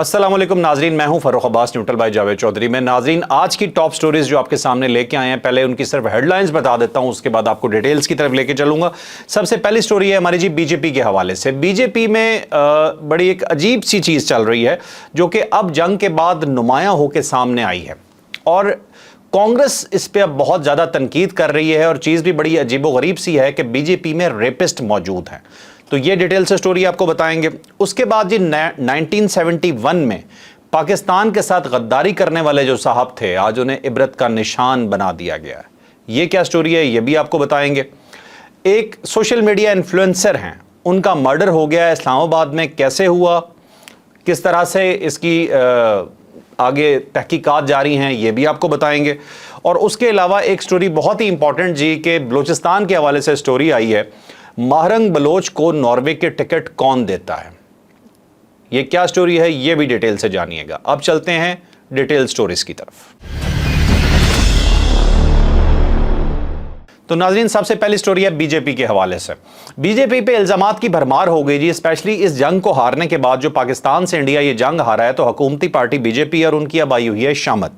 अस्सलाम वालेकुम नाजरीन, मैं हूं फर्रुख अब्बास न्यूट्रल बाय जावेद चौधरी। मैं नाजरीन आज की टॉप स्टोरीज जो आपके सामने लेके आए हैं, पहले उनकी सिर्फ हेडलाइंस बता देता हूं, उसके बाद आपको डिटेल्स की तरफ लेके चलूंगा। सबसे पहली स्टोरी है हमारी जी बीजेपी के हवाले से। बीजेपी में बड़ी एक अजीब सी चीज चल रही है जो कि अब जंग के बाद नुमायां होकर सामने आई है और कांग्रेस इस पे अब बहुत ज्यादा तनकीद कर रही है और चीज भी बड़ी अजीबोगरीब सी है कि बीजेपी में रेपिस्ट मौजूद हैं। तो ये डिटेल से स्टोरी आपको बताएंगे। उसके बाद जी 1971 में पाकिस्तान के साथ गद्दारी करने वाले जो साहब थे, आज उन्हें इबरत का निशान बना दिया गया है। ये क्या स्टोरी है, ये भी आपको बताएंगे। एक सोशल मीडिया इन्फ्लुएंसर हैं, उनका मर्डर हो गया है इस्लामाबाद में। कैसे हुआ, किस तरह से इसकी आगे तहकीकात जारी हैं, ये भी आपको बताएंगे। और उसके अलावा एक स्टोरी बहुत ही इंपॉर्टेंट जी के बलूचिस्तान के हवाले से स्टोरी आई है। महरंग बलोच को नॉर्वे के टिकट कौन देता है, ये क्या स्टोरी है, ये भी डिटेल से जानिएगा। अब चलते हैं डिटेल स्टोरीज की तरफ। तो नाज़रीन, सबसे पहली स्टोरी है बीजेपी के हवाले से। बीजेपी पे इल्जामात की भरमार हो गई जी, स्पेशली इस जंग को हारने के बाद। जो पाकिस्तान से इंडिया ये जंग हारा है तो हुकूमती पार्टी बीजेपी और उनकी अब आई हुई है शामत,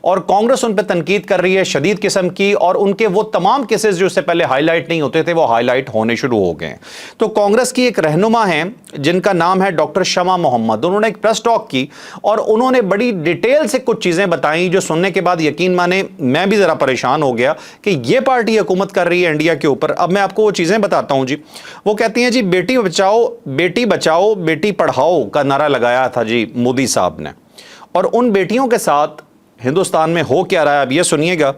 और कांग्रेस उन पर तनकीद कर रही है शदीद किस्म की, और उनके वो तमाम केसेस जो इससे पहले हाईलाइट नहीं होते थे वो हाईलाइट होने शुरू हो गए। तो कांग्रेस की एक रहनुमा है जिनका नाम है डॉक्टर शमा मोहम्मद, उन्होंने एक प्रेस टॉक की और उन्होंने बड़ी डिटेल से कुछ चीजें बताई जो सुनने के बाद यकीन माने मैं भी जरा परेशान हो गया कि ये पार्टी हुकूमत कर रही है इंडिया के ऊपर। अब मैं आपको वो चीजें बताता हूं जी। वो कहती हैं जी बेटी बचाओ बेटी पढ़ाओ का नारा लगाया था जी मोदी साहब ने, और उन बेटियों के साथ हिंदुस्तान में हो क्या रहा है अब ये सुनिएगा।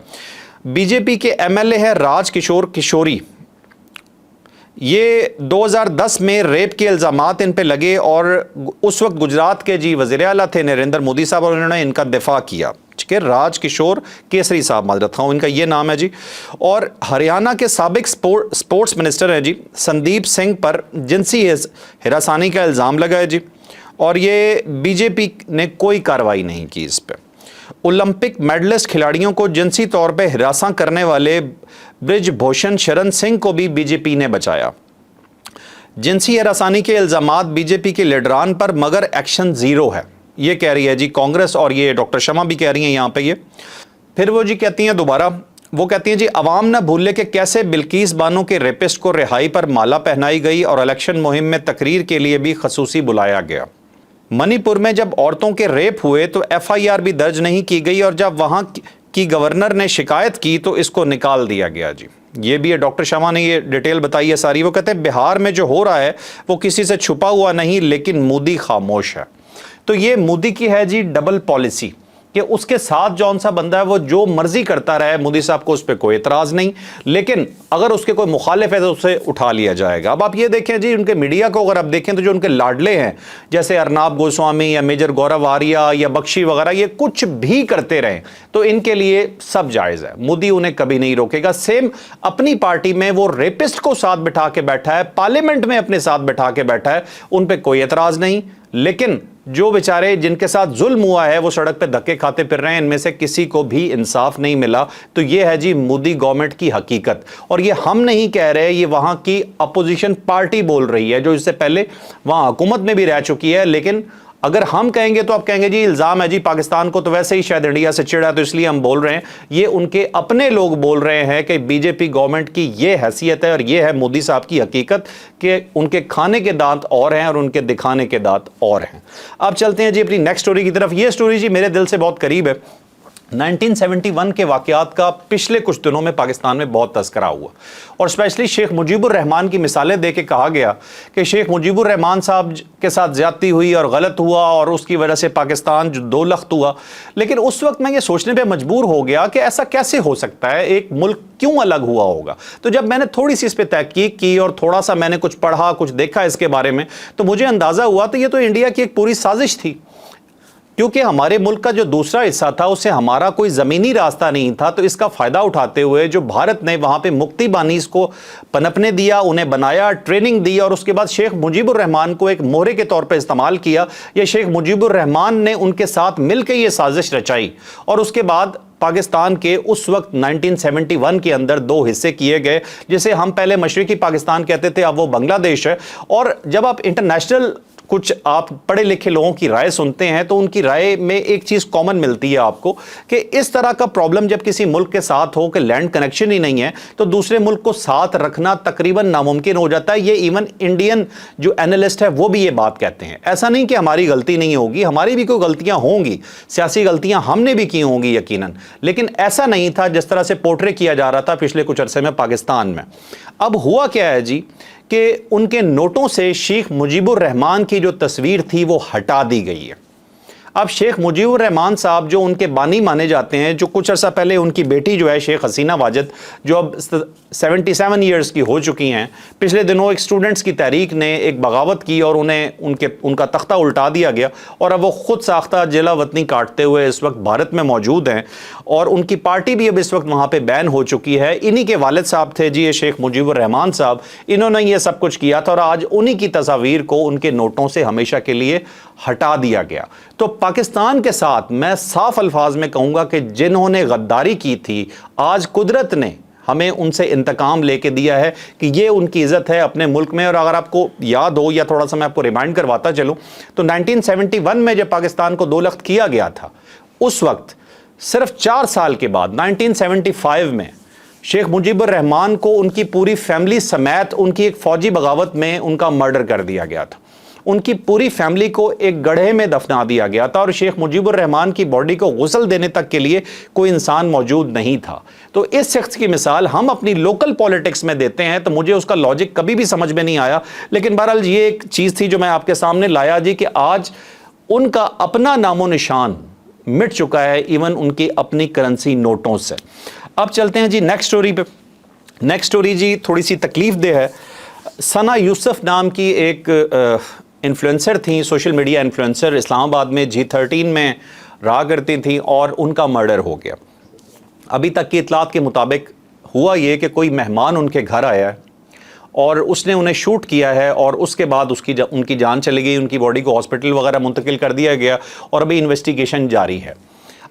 बीजेपी के एमएलए है राज किशोर किशोरी, ये 2010 में रेप के इल्जामात इन पे लगे और उस वक्त गुजरात के जी वज़ीर आला थे नरेंद्र मोदी साहब, और उन्होंने इनका दिफा किया। राज किशोर केसरी साहब, माजरत खां, इनका ये नाम है जी। और हरियाणा के साबिक स्पोर्ट्स मिनिस्टर हैं जी संदीप सिंह पर जिनसी हिरासानी का इल्ज़ाम लगा है जी, और ये बीजेपी ने कोई कार्रवाई नहीं की इस पर। ओलंपिक मेडलिस्ट खिलाड़ियों को जिनसी तौर पे हिरासा करने वाले ब्रिजभूषण शरण सिंह को भी बीजेपी ने बचाया। जिनसी हिरासानी के इल्जामात बीजेपी के लीडरान पर, मगर एक्शन जीरो है, ये कह रही है जी कांग्रेस, और ये डॉक्टर शमा भी कह रही हैं यहाँ पे। ये फिर वो जी कहती हैं दोबारा, वो कहती हैं जी अवाम न भूले कि कैसे बिल्किस बानो के रेपिस्ट को रिहाई पर माला पहनाई गई और इलेक्शन मुहिम में तकरीर के लिए भी खसूसी बुलाया गया। मणिपुर में जब औरतों के रेप हुए तो एफआईआर भी दर्ज नहीं की गई, और जब वहां की गवर्नर ने शिकायत की तो इसको निकाल दिया गया जी। ये भी है, डॉक्टर शमा ने ये डिटेल बताई है सारी। वो कहते हैं बिहार में जो हो रहा है वो किसी से छुपा हुआ नहीं, लेकिन मोदी खामोश है। तो ये मोदी की है जी डबल पॉलिसी कि उसके साथ जौन सा बंदा है वो जो मर्जी करता रहे, मोदी साहब को उस पर कोई एतराज नहीं, लेकिन अगर उसके कोई मुखालिफ है तो उसे उठा लिया जाएगा। अब आप ये देखें जी, उनके मीडिया को अगर आप देखें तो जो उनके लाडले हैं जैसे अर्नाब गोस्वामी या मेजर गौरव आर्या या बख्शी वगैरह, ये कुछ भी करते रहें तो इनके लिए सब जायज़ है, मोदी उन्हें कभी नहीं रोकेगा। सेम अपनी पार्टी में वो रेपिस्ट को साथ बिठा के बैठा है, पार्लियामेंट में अपने साथ बिठा के बैठा है, उन पर कोई एतराज नहीं, लेकिन जो बेचारे जिनके साथ जुल्म हुआ है वो सड़क पे धक्के खाते फिर रहे हैं, इनमें से किसी को भी इंसाफ नहीं मिला। तो ये है जी मोदी गवर्नमेंट की हकीकत, और ये हम नहीं कह रहे, ये वहां की अपोजिशन पार्टी बोल रही है जो इससे पहले वहां हुकूमत में भी रह चुकी है। लेकिन अगर हम कहेंगे तो आप कहेंगे जी इल्जाम है जी पाकिस्तान को, तो वैसे ही शायद इंडिया से चिढ़ा तो इसलिए हम बोल रहे हैं। ये उनके अपने लोग बोल रहे हैं कि बीजेपी गवर्नमेंट की ये हैसियत है और ये है मोदी साहब की हकीकत कि उनके खाने के दांत और हैं और उनके दिखाने के दांत और हैं। अब चलते हैं जी अपनी नेक्स्ट स्टोरी की तरफ। ये स्टोरी जी मेरे दिल से बहुत करीब है। 1971 के वाकयात का पिछले कुछ दिनों में पाकिस्तान में बहुत तस्करा हुआ, और स्पेशली शेख मुजीबुर रहमान की मिसालें दे के कहा गया कि शेख मुजीबुर रहमान साहब के साथ ज्यादती हुई और गलत हुआ और उसकी वजह से पाकिस्तान जो दो लख्त हुआ। लेकिन उस वक्त मैं ये सोचने पे मजबूर हो गया कि ऐसा कैसे हो सकता है, एक मुल्क क्यों अलग हुआ होगा। तो जब मैंने थोड़ी सी इस पर तहकीक की और थोड़ा सा मैंने कुछ पढ़ा, कुछ देखा इसके बारे में, तो मुझे अंदाजा हुआ तो ये तो इंडिया की एक पूरी साजिश थी, क्योंकि हमारे मुल्क का जो दूसरा हिस्सा था उससे हमारा कोई ज़मीनी रास्ता नहीं था। तो इसका फ़ायदा उठाते हुए जो भारत ने वहाँ पे मुक्ति बानीस को पनपने दिया, उन्हें बनाया, ट्रेनिंग दी, और उसके बाद शेख मुजीबुर रहमान को एक मोहरे के तौर पे इस्तेमाल किया। या शेख मुजीबुर रहमान ने उनके साथ मिलकर ये साजिश रचाई, और उसके बाद पाकिस्तान के उस वक्त 1971 के अंदर दो हिस्से किए गए, जिसे हम पहले मशरिकी पाकिस्तान कहते थे, अब वो बांग्लादेश है। और जब आप इंटरनेशनल कुछ आप पढ़े लिखे लोगों की राय सुनते हैं तो उनकी राय में एक चीज़ कॉमन मिलती है आपको कि इस तरह का प्रॉब्लम जब किसी मुल्क के साथ हो कि लैंड कनेक्शन ही नहीं है तो दूसरे मुल्क को साथ रखना तकरीबन नामुमकिन हो जाता है। ये इवन इंडियन जो एनालिस्ट है वो भी ये बात कहते हैं। ऐसा नहीं कि हमारी गलती नहीं होगी, हमारी भी कोई गलतियां होंगी, सियासी गलतियां हमने भी की होंगी यकीनन, लेकिन ऐसा नहीं था जिस तरह से पोर्ट्रे किया जा रहा था पिछले कुछ अरसे में पाकिस्तान में। अब हुआ क्या है जी कि उनके नोटों से शेख मुजीबुर रहमान की जो तस्वीर थी वो हटा दी गई है। अब शेख मुजीबुर रहमान साहब जो उनके बानी माने जाते हैं, जो कुछ अर्सा पहले उनकी बेटी जो है शेख हसीना वाजिद जो अब 77 ईयर्स की हो चुकी हैं, पिछले दिनों एक स्टूडेंट्स की तहरीक ने एक बगावत की और उनका तख्ता उल्टा दिया गया और अब वो खुद साख्ता जिला वतनी काटते हुए इस वक्त भारत में मौजूद हैं और उनकी पार्टी भी अब इस वक्त वहाँ पर बैन हो चुकी है। इन्हीं के वालिद साहब थे जी ये शेख मुजीबुर रहमान साहब, इन्होंने ये सब कुछ किया था और आज उन्हीं की तस्वीर को उनके नोटों से हमेशा के लिए हटा दिया गया। तो पाकिस्तान के साथ मैं साफ अल्फाज में कहूंगा कि जिन्होंने गद्दारी की थी आज कुदरत ने हमें उनसे इंतकाम लेके दिया है कि ये उनकी इज्जत है अपने मुल्क में। और अगर आपको याद हो या थोड़ा सा मैं आपको रिमाइंड करवाता चलूं तो 1971 में जब पाकिस्तान को दो लख्त किया गया था उस वक्त सिर्फ 4 साल के बाद 1975 में शेख मुजीबुर रहमान को उनकी पूरी फैमिली समेत उनकी एक फौजी बगावत में उनका मर्डर कर दिया गया था। उनकी पूरी फैमिली को एक गड्ढे में दफना दिया गया था और शेख मुजीबुर रहमान की बॉडी को गुस्ल देने तक के लिए कोई इंसान मौजूद नहीं था। तो इस शख्स की मिसाल हम अपनी लोकल पॉलिटिक्स में देते हैं तो मुझे उसका लॉजिक कभी भी समझ में नहीं आया। लेकिन बहरहाल ये एक चीज़ थी जो मैं आपके सामने लाया जी कि आज उनका अपना नामो निशान मिट चुका है, इवन उनकी अपनी करेंसी नोटों से। अब चलते हैं जी नेक्स्ट स्टोरी पे। नेक्स्ट स्टोरी जी थोड़ी सी तकलीफ दे है। सना यूसुफ नाम की एक इन्फ्लुएंसर थी, सोशल मीडिया इन्फ्लुएंसर, इस्लामाबाद में G13 में रहा करती थी और उनका मर्डर हो गया। अभी तक की इतलात के मुताबिक हुआ ये कि कोई मेहमान उनके घर आया है और उसने उन्हें शूट किया है और उसके बाद उनकी जान चली गई, उनकी बॉडी को हॉस्पिटल वगैरह मुंतकिल कर दिया गया और अभी इन्वेस्टिगेशन जारी है।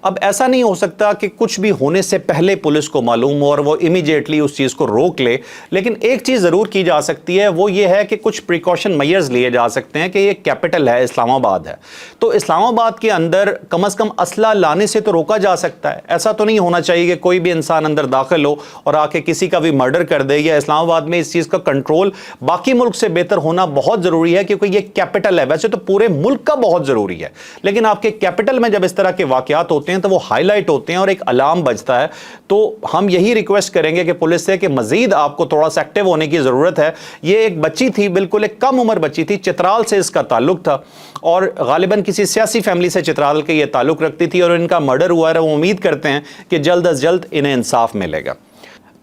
अब ऐसा नहीं हो सकता कि कुछ भी होने से पहले पुलिस को मालूम हो और वो इमीडिएटली उस चीज़ को रोक ले, लेकिन एक चीज़ ज़रूर की जा सकती है, वो ये है कि कुछ प्रिकॉशन मेजर्स लिए जा सकते हैं कि ये कैपिटल है, इस्लामाबाद है, तो इस्लामाबाद के अंदर कम से कम असला लाने से तो रोका जा सकता है। ऐसा तो नहीं होना चाहिए कि कोई भी इंसान अंदर दाखिल हो और आके किसी का भी मर्डर कर दे। या इस्लामाबाद में इस चीज़ का कंट्रोल बाकी मुल्क से बेहतर होना बहुत ज़रूरी है क्योंकि ये कैपिटल है। वैसे तो पूरे मुल्क का बहुत ज़रूरी है, लेकिन आपके कैपिटल में जब इस तरह के वाक़यात होते हैं तो वो हाईलाइट होते हैं और एक अलार्म बजता है। तो हम यही रिक्वेस्ट करेंगे कि पुलिस से कि मजीद आपको थोड़ा सा एक्टिव होने की ज़रूरत है। ये एक बच्ची थी, बिल्कुल एक कम उम्र बच्ची थी, चित्राल से इसका ताल्लुक था और गालिबन किसी सियासी फैमिली से चित्राल के ये ताल्लुक रखती थी और इनका मर्डर हुआ है। वो उम्मीद करते हैं कि जल्द अज जल्द इन्हें इंसाफ मिलेगा।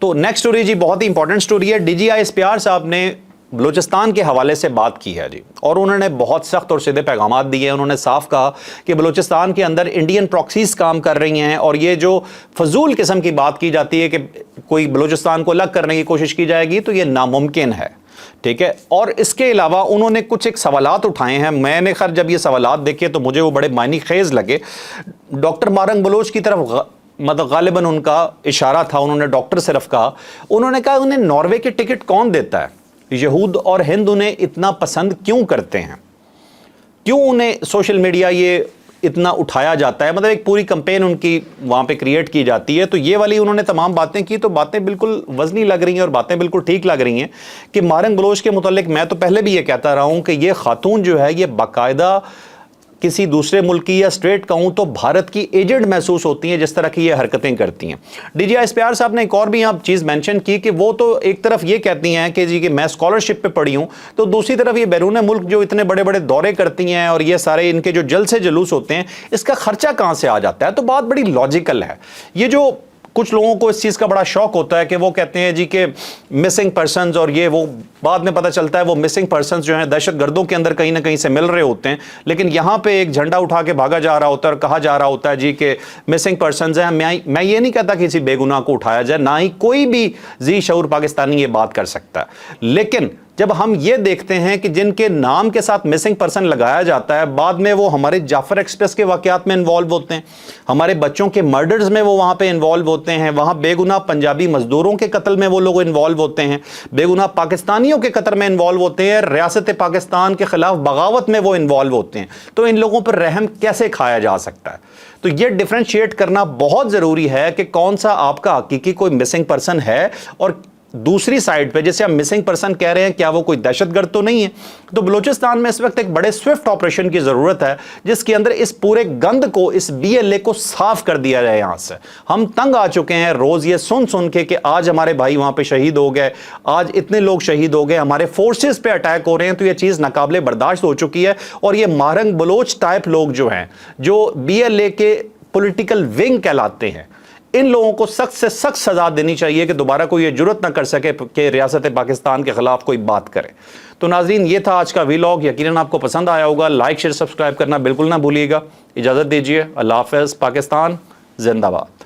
तो नेक्स्ट स्टोरी जी बहुत ही इंपॉर्टेंट स्टोरी है। DGI इस्पियार साहब ने बलूचिस्तान के हवाले से बात की है जी और उन्होंने बहुत सख्त और सीधे पैगाम दिए हैं। उन्होंने साफ कहा कि बलूचिस्तान के अंदर इंडियन प्रॉक्सीज काम कर रही हैं और ये जो फजूल किस्म की बात की जाती है कि कोई बलूचिस्तान को अलग करने की कोशिश की जाएगी तो ये नामुमकिन है, ठीक है। और इसके अलावा उन्होंने कुछ एक सवालात उठाए हैं। मैंने खैर जब ये सवालात देखे तो मुझे वो बड़े मायनी खेज लगे। डॉक्टर मारंग बलोच की तरफ मतलब गालिबन उनका इशारा था, उन्होंने डॉक्टर सिर्फ कहा, उन्होंने कहा उन्हें नॉर्वे की टिकट कौन देता है, यहूद और हिंद उन्हें इतना पसंद क्यों करते हैं, क्यों उन्हें सोशल मीडिया ये इतना उठाया जाता है, मतलब एक पूरी कंपेन उनकी वहाँ पे क्रिएट की जाती है। तो ये वाली उन्होंने तमाम बातें की तो बातें बिल्कुल वजनी लग रही हैं और बातें बिल्कुल ठीक लग रही हैं कि मारंग बलोच के मुतालिक मैं तो पहले भी ये कहता रहा हूँ कि ये खातून जो है ये बाकायदा किसी दूसरे मुल्क की या स्ट्रेट कहूँ तो भारत की एजेंट महसूस होती हैं जिस तरह की ये हरकतें करती हैं। DGI इस्पियार साहब ने एक और भी यहाँ चीज़ मेंशन की कि वो तो एक तरफ ये कहती हैं कि जी कि मैं स्कॉलरशिप पे पढ़ी हूँ, तो दूसरी तरफ ये बैरून मुल्क जो इतने बड़े बड़े दौरे करती हैं और ये सारे इनके जो जलसे जुलूस होते हैं इसका खर्चा कहाँ से आ जाता है। तो बात बड़ी लॉजिकल है। ये जो कुछ लोगों को इस चीज़ का बड़ा शौक होता है कि वो कहते हैं जी कि मिसिंग पर्सनस और ये वो, बाद में पता चलता है वो मिसिंग पर्सनस जो हैं दहशतगर्दों के अंदर कहीं ना कहीं से मिल रहे होते हैं, लेकिन यहाँ पे एक झंडा उठा के भागा जा रहा होता है और कहा जा रहा होता है जी कि मिसिंग पर्सनस हैं। मैं ये नहीं कहता किसी बेगुनाह को उठाया जाए, ना ही कोई भी जी शऊर पाकिस्तानी ये बात कर सकता है, लेकिन جب ہم یہ دیکھتے ہیں کہ جن کے نام کے ساتھ مسنگ پرسن لگایا جاتا ہے بعد میں وہ ہمارے جعفر ایکسپریس کے واقعات میں انوالو ہوتے ہیں، ہمارے بچوں کے مرڈرز میں وہ وہاں پہ انوالو ہوتے ہیں، وہاں بے گناہ پنجابی مزدوروں کے قتل میں وہ لوگ انوالو ہوتے ہیں، بے گناہ پاکستانیوں کے قتل میں انوالو ہوتے ہیں، ریاست پاکستان کے خلاف بغاوت میں وہ انوالو ہوتے ہیں، تو ان لوگوں پر رحم کیسے کھایا جا سکتا ہے؟ تو یہ ڈیفرینشیٹ کرنا بہت ضروری ہے کہ کون سا آپ کا حقیقی کوئی مسنگ پرسن ہے، اور دوسری سائڈ پہ جیسے ہم مسنگ پرسن کہہ رہے ہیں کیا وہ کوئی دہشت گرد تو نہیں ہے؟ تو بلوچستان میں اس وقت ایک بڑے سوئفٹ آپریشن کی ضرورت ہے جس کے اندر اس پورے گند کو، اس بی ایل اے کو صاف کر دیا جائے یہاں سے۔ ہم تنگ آ چکے ہیں روز یہ سن کے کہ آج ہمارے بھائی وہاں پہ شہید ہو گئے، آج اتنے لوگ شہید ہو گئے، ہمارے فورسز پہ اٹیک ہو رہے ہیں، تو یہ چیز ناقابل برداشت ہو چکی ہے۔ اور یہ مہرنگ بلوچ ٹائپ لوگ جو ہیں، جو بی ایل اے کے پولیٹیکل ونگ کہلاتے ہیں، ان لوگوں کو سخت سے سخت سزا دینی چاہیے کہ دوبارہ کوئی یہ جرت نہ کر سکے کہ ریاست پاکستان کے خلاف کوئی بات کرے۔ تو ناظرین، یہ تھا آج کا ویلاگ، یقیناً آپ کو پسند آیا ہوگا۔ لائک شیئر سبسکرائب کرنا بالکل نہ بھولیے گا۔ اجازت دیجیے، اللہ حافظ۔ پاکستان زندہ باد۔